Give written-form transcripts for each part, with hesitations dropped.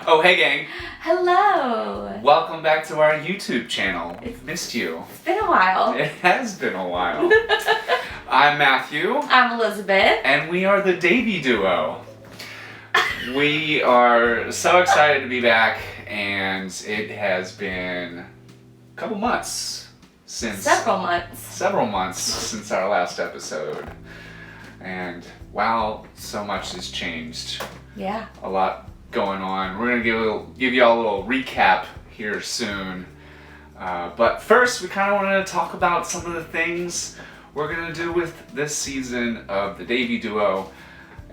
Oh, hey gang. Hello. Welcome back to our YouTube channel. We've missed you. It's been a while. It has been a while. I'm Matthew. I'm Elizabeth. And we are the Davey Duo. We are so excited to be back, and it has been a couple months since... Several months since our last episode. And wow, so much has changed. Yeah. A lot going on. We're gonna give you all a little recap here soon. But first, we kind of wanted to talk about some of the things we're gonna do with this season of the Davey Duo,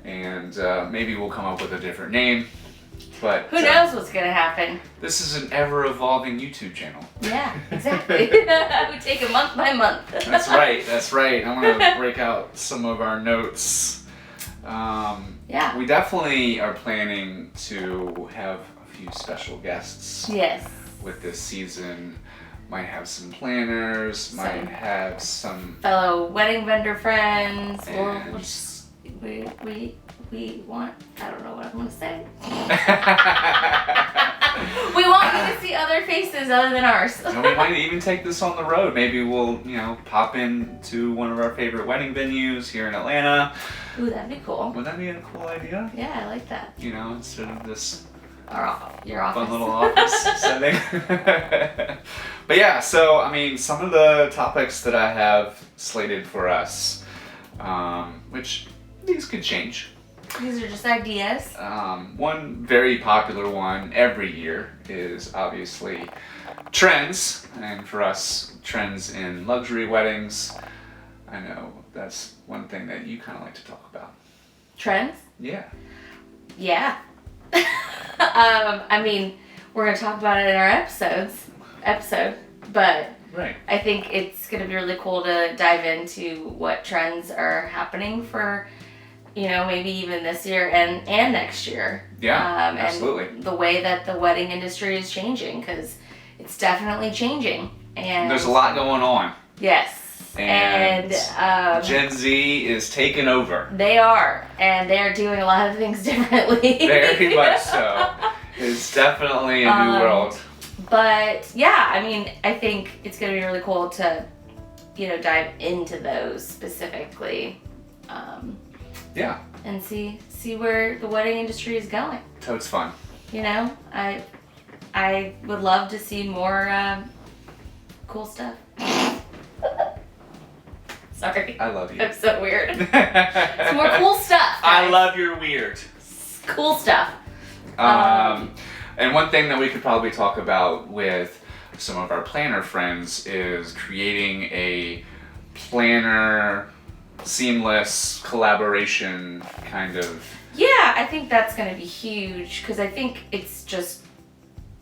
and maybe we'll come up with a different name. But who knows what's gonna happen? This is an ever-evolving YouTube channel. Yeah, exactly. We take it month by month. That's right. That's right. I'm gonna break out some of our notes. Yeah. We definitely are planning to have a few special guests. Yes. With this season, might have some planners, might have some fellow wedding vendor friends. And... we want. I don't know what I'm gonna say. We want you to see other faces other than ours. And we might even take this on the road. Maybe we'll, pop in to one of our favorite wedding venues here in Atlanta. Ooh, that'd be cool. Would that be a cool idea? Yeah, I like that. Instead of this your office. fun little office setting. But yeah, so some of the topics that I have slated for us, which these could change. These are just ideas. One very popular one every year is obviously trends, and for us, trends in luxury weddings. I know that's one thing that you kind of like to talk about. Trends? Yeah. Yeah. We're going to talk about it in our episode, but right. I think it's going to be really cool to dive into what trends are happening for, maybe even this year and next year. Yeah, absolutely. And the way that the wedding industry is changing, because it's definitely changing. And there's a lot going on. Yes. And Gen Z is taking over. They are, and they're doing a lot of things differently. Very much so. It's definitely a new world. But yeah, I think it's going to be really cool to, dive into those specifically. Yeah. And see where the wedding industry is going. Totes fun. I would love to see more cool stuff. Sorry. I love you. I'm so weird. Some more cool stuff, guys. I love your weird. Cool stuff. And one thing that we could probably talk about with some of our planner friends is creating a planner seamless collaboration kind of. Yeah, I think that's going to be huge, because I think it's just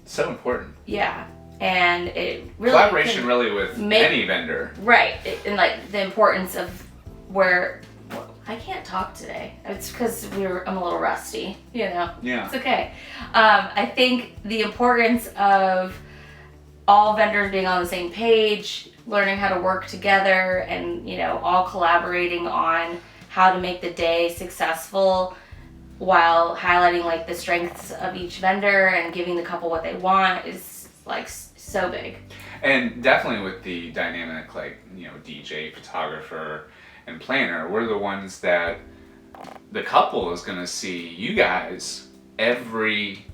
so important. Yeah. And it really collaboration really with any vendor. Right. And the importance of where I can't talk today. It's because I'm a little rusty, Yeah. It's okay. I think the importance of all vendors being on the same page, learning how to work together, and all collaborating on how to make the day successful while highlighting the strengths of each vendor and giving the couple what they want is so big. And definitely with the dynamic DJ, photographer, and planner, we're the ones that the couple is going to see you guys every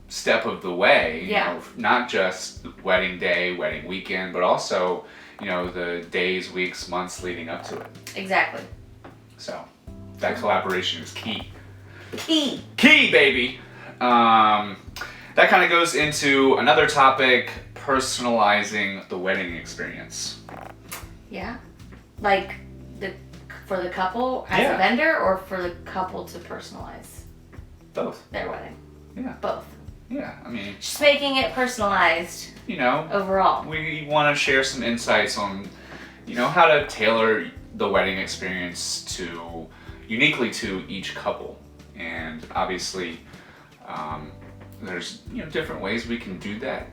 step of the way. Yeah. Not just wedding day, wedding weekend, but also the days, weeks, months leading up to it. Exactly. So that collaboration is key. Key, baby. That kind of goes into another topic: personalizing the wedding experience. Yeah. For the couple as a vendor, or for the couple to personalize? Both. Their wedding. Yeah. Both. Yeah, just making it personalized. Overall. We want to share some insights on, how to tailor the wedding experience uniquely to each couple. And obviously, there's different ways we can do that.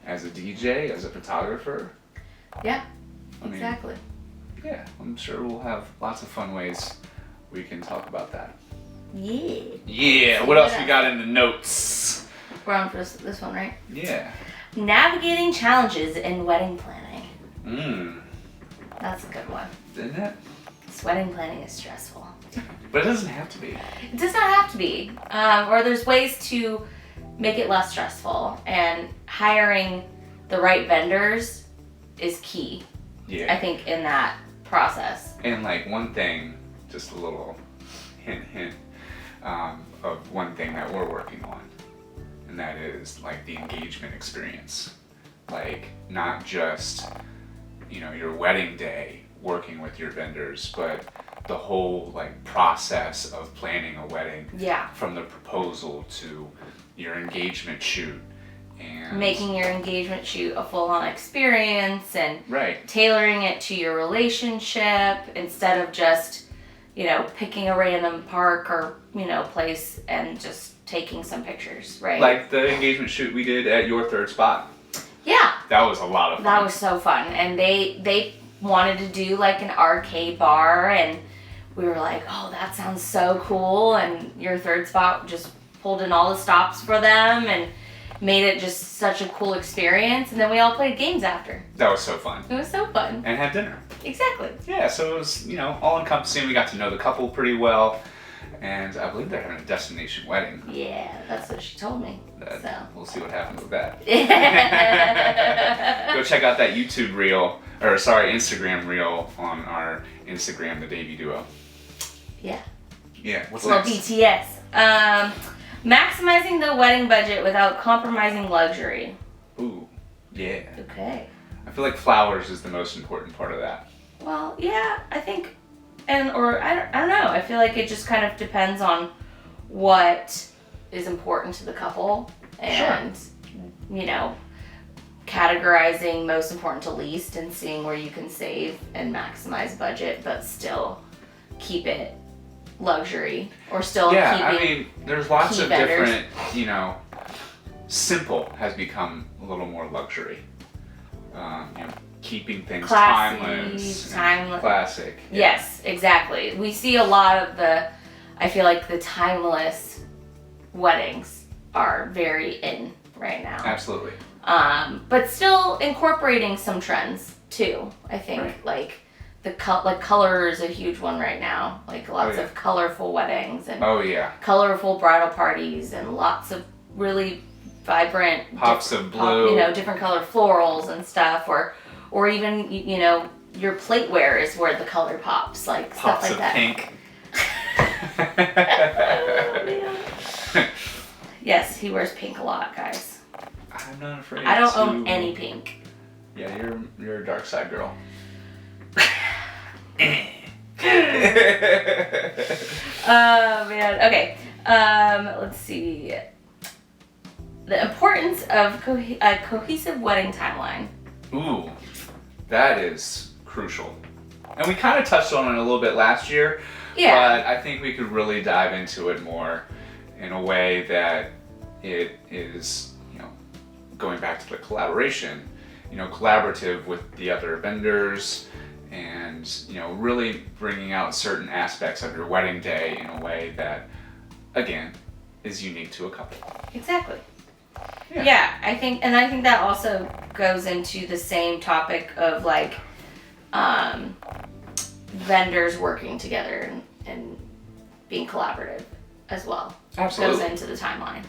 As a DJ, as a photographer. Yeah. Exactly. Yeah, I'm sure we'll have lots of fun ways we can talk about that. Yeah. Yeah, what else we got in the notes? We're on for this one, right? Yeah. Navigating challenges in wedding planning. That's a good one. Isn't it? Wedding planning is stressful. But it doesn't have to be. It does not have to be. Or there's ways to make it less stressful. And hiring the right vendors is key. Yeah. I think in that process. And like one thing, just a little hint of one thing that we're working on, and that is like the engagement experience. Like not just, your wedding day working with your vendors, but the whole like process of planning a wedding. Yeah. From the proposal to your engagement shoot. And making your engagement shoot a full-on experience and right. tailoring it to your relationship instead of just, picking a random park or, place and just taking some pictures, right? Like the engagement shoot we did at Your Third Spot. Yeah. That was a lot of fun. That was so fun. And they wanted to do like an arcade bar, and we were like, oh, that sounds so cool. And Your Third Spot just pulled in all the stops for them and made it just such a cool experience, and then we all played games after. That was so fun. It was so fun. And had dinner. Exactly. Yeah, so it was, all encompassing. We got to know the couple pretty well, and I believe they're having a destination wedding. Yeah, that's what she told me. So we'll see what happens with that. Go check out that Instagram reel on our Instagram, the Davey Duo. Yeah. Yeah. What's well, next? BTS. Maximizing the wedding budget without compromising luxury. Ooh, yeah. Okay. I feel like flowers is the most important part of that. Well, yeah, I think, I don't know. I feel like it just kind of depends on what is important to the couple and, categorizing most important to least and seeing where you can save and maximize budget, but still keep it luxury or still keeping there's lots of vendors. different, simple has become a little more luxury. Keeping things timeless, classic. Yeah. Yes, exactly. We see a lot of I feel like the timeless weddings are very in right now. Absolutely. But still incorporating some trends too. I think right. like color is a huge one right now. Like lots of colorful weddings and colorful bridal parties and lots of really vibrant pops of blue, different color florals and stuff, or even your plateware is where the color pops, like pops stuff like that. Pink. Yes, he wears pink a lot, guys. I'm not afraid. I don't own any pink. Yeah, you're a dark side girl. Oh man. Okay. Let's see. The importance of a cohesive wedding timeline. Ooh, that is crucial. And we kind of touched on it a little bit last year. Yeah. But I think we could really dive into it more in a way that it is, going back to the collaboration, collaborative with the other vendors and, really bringing out certain aspects of your wedding day in a way that, again, is unique to a couple. Exactly. Yeah, I think that also goes into the same topic of like vendors working together and being collaborative as well. Absolutely. Goes into the timeline.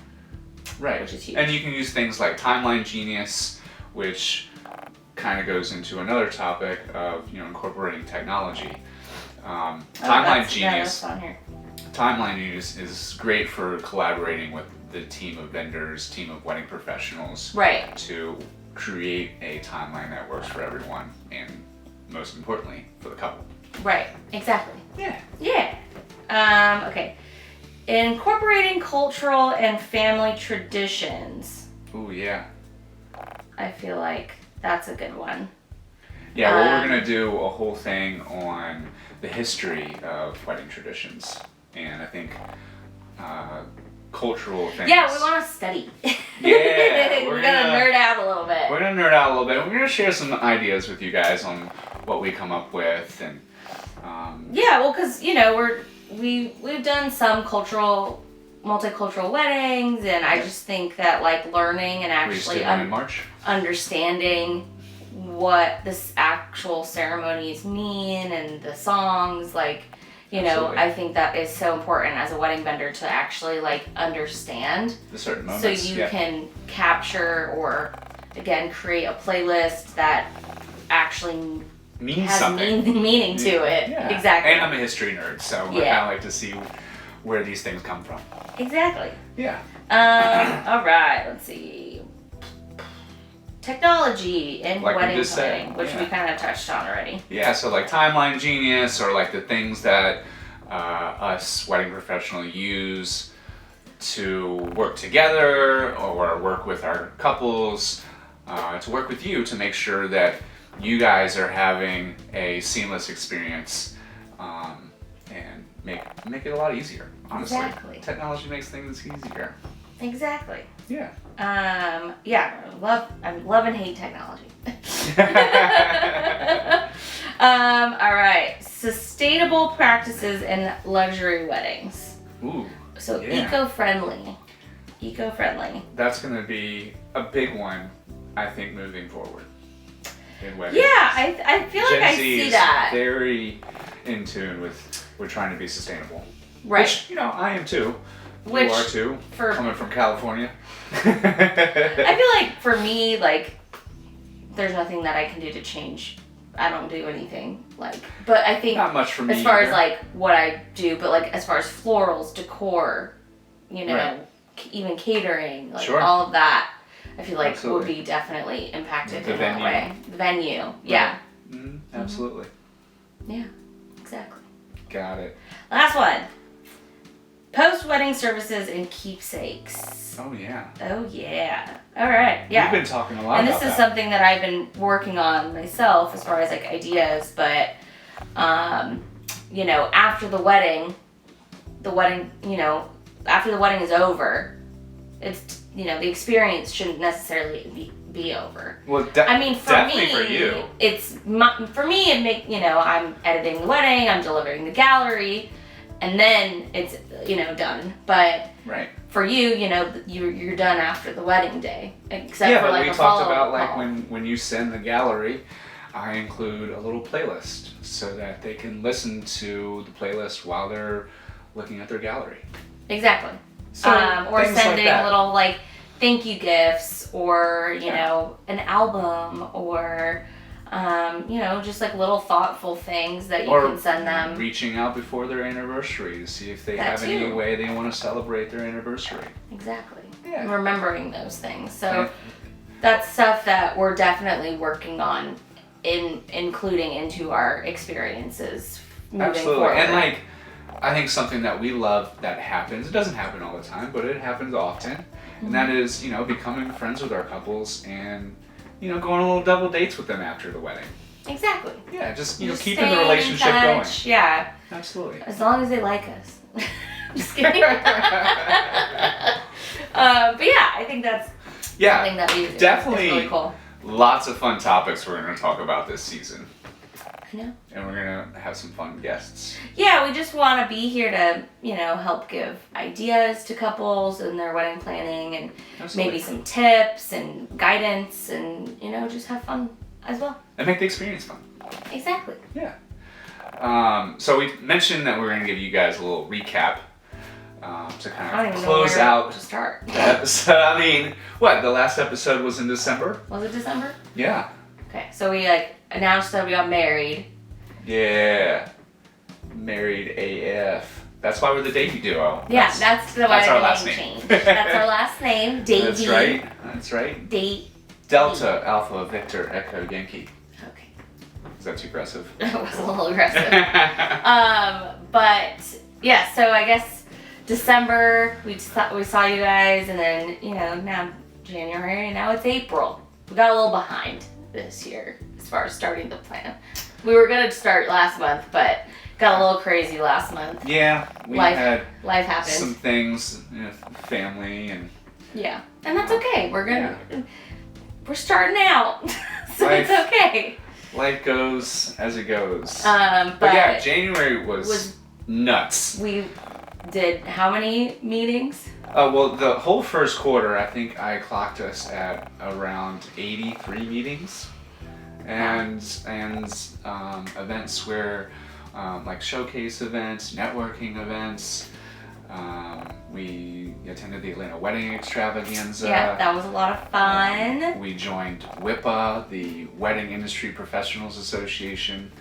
Right. Which is huge. And you can use things like Timeline Genius, which kind of goes into another topic of incorporating technology. Timeline Genius. That's on here. Timeline Genius is great for collaborating with the team of vendors, team of wedding professionals, right, to create a timeline that works for everyone and most importantly for the couple. Right. Exactly. Yeah. Yeah. Okay. Incorporating cultural and family traditions. Ooh, yeah. I feel like that's a good one. Yeah, well, we're going to do a whole thing on the history of wedding traditions. And I think cultural things. Yeah, we want to study. Yeah. We're going to nerd out a little bit. We're going to nerd out a little bit. We're going to share some ideas with you guys on what we come up with. And yeah, well, because, we've done some cultural multicultural weddings, and I just think that like learning and We just actually did one in March. understanding what this actual ceremonies mean and the songs, like, you know, Absolutely. I think that is so important as a wedding vendor to actually like understand, The certain so moments. you can capture or again create a playlist that actually mean has something. meaning to it. Yeah. Exactly. And I'm a history nerd, so I Yeah. kind of like to see where these things come from. Exactly. Yeah. All right. Let's see. Technology in Like we wedding just said, planning, which yeah. we kind of touched on already. Yeah, so like Timeline Genius, or like the things that us wedding professionals use to work together or work with our couples, to work with you to make sure that you guys are having a seamless experience, and make it a lot easier, honestly. Exactly. Technology makes things easier. Exactly. Yeah. Yeah. I love and hate technology. All right. Sustainable practices in luxury weddings. Ooh, So yeah. eco-friendly. Eco-friendly. That's going to be a big one, I think, moving forward in weddings. Yeah, I feel like Gen I Z see is that. very in tune with we're trying to be sustainable. Right. Which, you know, I am too. Which you are too. for Coming from California. I feel like for me, like, there's nothing that I can do to change. I don't do anything, like, but I think Not much for me as far either. as like what I do, but like as far as florals, decor, you know, Right. even catering, like Sure. all of that, I feel like Absolutely. would be definitely impacted The in venue. that way. The venue, yeah, Absolutely. yeah, exactly. Got it. Last one. Post-wedding services and keepsakes. Oh, yeah. Oh yeah. All right. Yeah. We've been talking a lot And about this is that. something that I've been working on myself as far as like ideas, but you know, after the wedding, you know, after the wedding is over, it's, you know, the experience shouldn't necessarily be over. Well, I mean, for definitely me, for you. for me, you know, I'm editing the wedding, I'm delivering the gallery, and then it's, you know, done. But Right. for you, you know, you're done after the wedding day, except Yeah, for but like we a talked follow-up about like call. when you send the gallery, I include a little playlist so that they can listen to the playlist while they're looking at their gallery. Exactly. So Or things like sending that. little like thank you gifts, or you Yeah. know, an album, or you know, just like little thoughtful things that you Or can send them. reaching out before their anniversary to see if they That have any too. way they want to celebrate their anniversary. Exactly. Yeah. And remembering those things. So Yeah. that's stuff that we're definitely working on including into our experiences moving Absolutely. forward. And like, I think something that we love that happens, it doesn't happen all the time, but it happens often. And that is, you know, becoming friends with our couples and, you know, going on little double dates with them after the wedding. Exactly. Yeah, just, you know, Just keeping the staying in relationship going. touch. Yeah. Absolutely. As long as they like us. Just kidding. But yeah, I think that's Yeah, something that we do. definitely. It's really cool. lots of fun topics we're going to talk about this season. I know. And we're going to have some fun guests. Yeah, we just want to be here to, you know, help give ideas to couples in their wedding planning, and Absolutely. maybe some tips and guidance, and, you know, just have fun as well. And make the experience fun. Exactly. Yeah. So we mentioned that we're going to give you guys a little recap to I don't kind of even know close where out to start. the episode. I mean, what? The last episode was in December? Was it December? Yeah. Okay, so we like announced that we got married. Yeah. Married AF. That's why we're the Davy duo. Yeah, that's the that's why our the last name name. changed. That's our last name, Davey. That's right. That's right. Date. Delta Alpha Victor Echo Yankee. Okay. Is that too aggressive? That was a little aggressive. But yeah, so I guess December we saw you guys, and then, you know, now January, and now it's April. We got a little behind this year as far as starting the plan. We were gonna start last month, but got a little crazy last month. Yeah, we Life had Life happened. some things, you know, family and Yeah, and that's okay. We're starting out, so Life. it's okay. life goes as it goes. But But yeah, January was nuts. we did how many meetings? Well, the whole first quarter, I think I clocked us at around 83 meetings, and events where like showcase events, networking events. We attended the Atlanta Wedding Extravaganza. Yeah, that was a lot of fun. We joined WIPA, the Wedding Industry Professionals Association,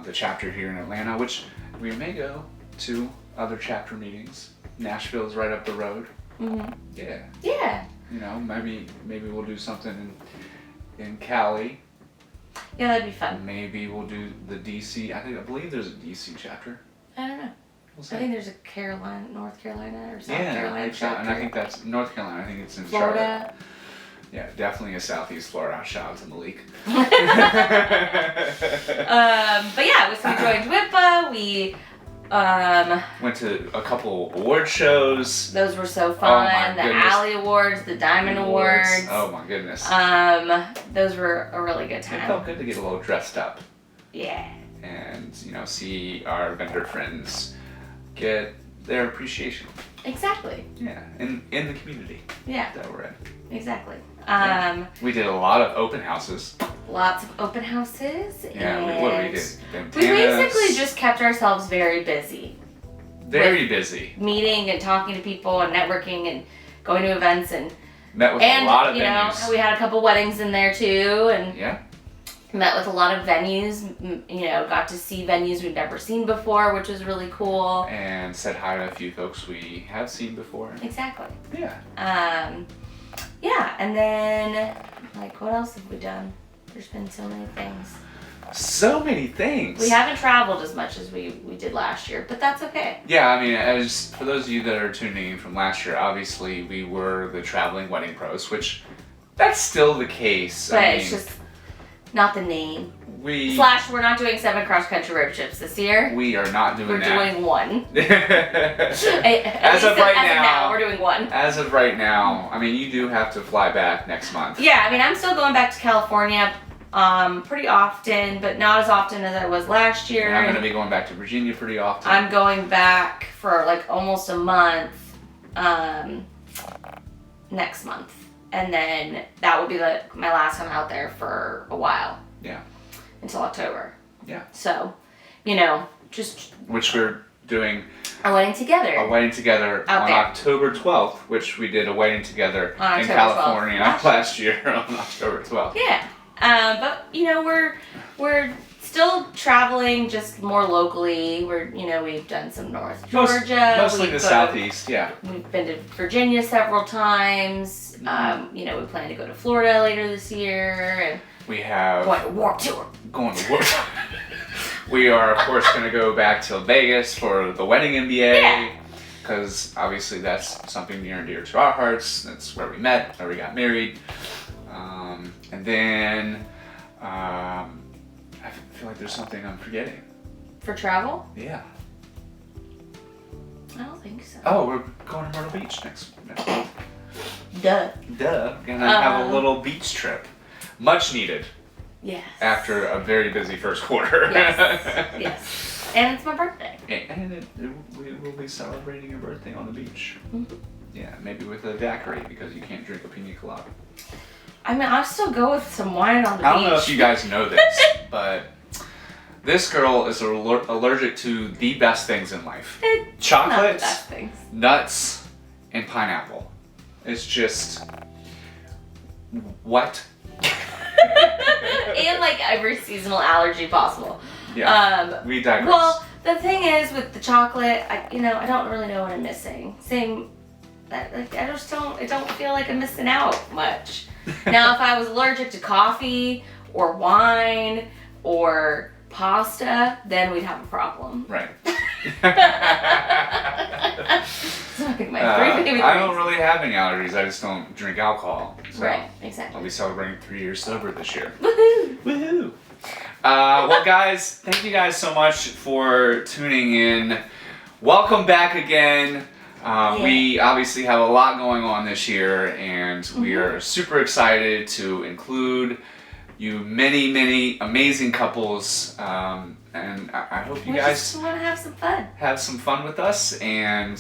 the chapter here in Atlanta, which we may go to other chapter meetings. Nashville's right up the road. Mm-hmm. Yeah. Yeah. You know, maybe we'll do something in Cali. Yeah, that'd be fun. Maybe we'll do the DC. I believe there's a DC chapter. I don't know. We'll see. I think there's a North Carolina or South Yeah, Carolina chapter. and I think that's North Carolina. I think it's in Florida. Charlotte. Yeah, definitely a Southeast Florida. Shout out to Malik. But yeah, so we joined WIPA. We went to a couple award shows. those were so fun. my The goodness. Alley Awards, the Diamond Awards. Oh my goodness. Those were a really good It time. felt good to get a little dressed up Yeah. and see our vendor friends get their appreciation. Exactly. Yeah, in the community Yeah. that we're in. Exactly. Yeah. We did a lot of open houses. Lots of open houses. Yeah, and what we did. we basically just kept ourselves very busy. very busy. Meeting and talking to people and networking and going to events and Met with a lot of you know, venues. we had a couple weddings in there too and Yeah. met with a lot of venues, you know, got to see venues we've never seen before, which was really cool. And said hi to a few folks we have seen before. Exactly. Yeah. Yeah, and then, like, what else have we done? There's been so many things. So many things. We haven't traveled as much as we did last year, but that's okay. Yeah, I mean, as for those of you that are tuning in from last year, obviously we were the traveling wedding pros, which that's still the case. But I mean, it's just not the name. we We're not doing 7 cross-country road trips this year. we are not doing We're that. doing one. As of now, we're doing one. As of right now, I mean, you do have to fly back next month. Yeah, I mean, I'm still going back to California pretty often, but not as often as I was last year. And I'm going to be going back to Virginia pretty often. I'm going back for like almost a month next month. And then that will be my last time out there for a while. Yeah. Until October. Yeah. So, you know, just Which we're doing a wedding together. a wedding together Out on there. October 12th, which we did a wedding together On in October 12th. California last year on October 12th. Yeah. But you know, we're still traveling just more locally. We've done some North Georgia. Mostly the Southeast, yeah. We've been to Virginia several times. We plan to go to Florida later this year and We have going to Warped Tour. going to work. We are, of course, going to go back to Vegas for the Wedding MBA. Yeah. Because obviously that's something near and dear to our hearts. That's where we met, where we got married. And then I feel like there's something I'm forgetting. For travel? Yeah. I don't think so. Oh, we're going to Myrtle Beach next month. Duh. Duh. Gonna have a little beach trip. Much needed Yes. after a very busy first quarter. Yes. Yes. And it's my birthday. And we will be celebrating your birthday on the beach. Mm-hmm. Yeah, maybe with a daiquiri because you can't drink a pina colada. I mean, I'll still go with some wine on the I beach. don't know if you guys know this, but this girl is allergic to the best things in life. Not the Chocolate, best things. nuts, and pineapple. It's just... what? And like every seasonal allergy possible. Yeah, we digress. Well, the thing is with the chocolate, I don't really know what I'm missing. I don't feel like I'm missing out much. Now, if I was allergic to coffee or wine or pasta, then we'd have a problem. Right. So I think my three favorite I don't things. really have any allergies. I just don't drink alcohol. So Right, I'll exactly. be celebrating 3 years sober this year. Woohoo! Woohoo! Well, guys, thank you guys so much for tuning in. Welcome back again. We obviously have a lot going on this year, and we are super excited to include you many, many amazing couples. And I hope you We guys just want to have some fun. have some fun with us, and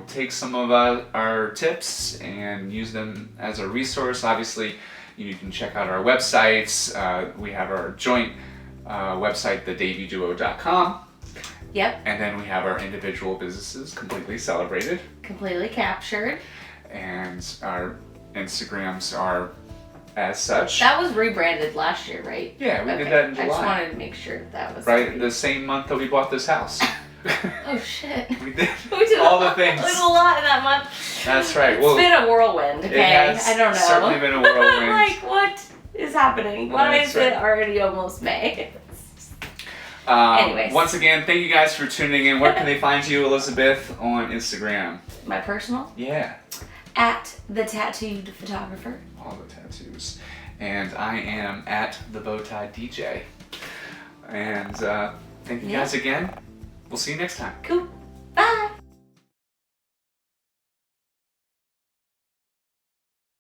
take some of our tips and use them as a resource. Obviously, you can check out our websites. We have our joint website, thedaveyduo.com. Yep. And then we have our individual businesses, Completely Celebrated. Completely Captured. And our Instagrams are as such. That was rebranded last year, right? Yeah, we did that in July. I just wanted to make sure that was right, the same month that we bought this house. Oh shit. We did We all the things. It was a lot in that month. That's right. It's been a whirlwind, okay? It has I don't know. certainly been a whirlwind. Like, what is happening? Why That's is it right. already almost May? Anyways. Once again, thank you guys for tuning in. Where can they find you, Elizabeth, on Instagram? My personal? Yeah. At the Tattooed Photographer. All the tattoos. And I am at the Bowtie DJ. And thank you guys again. We'll see you next time. Cool.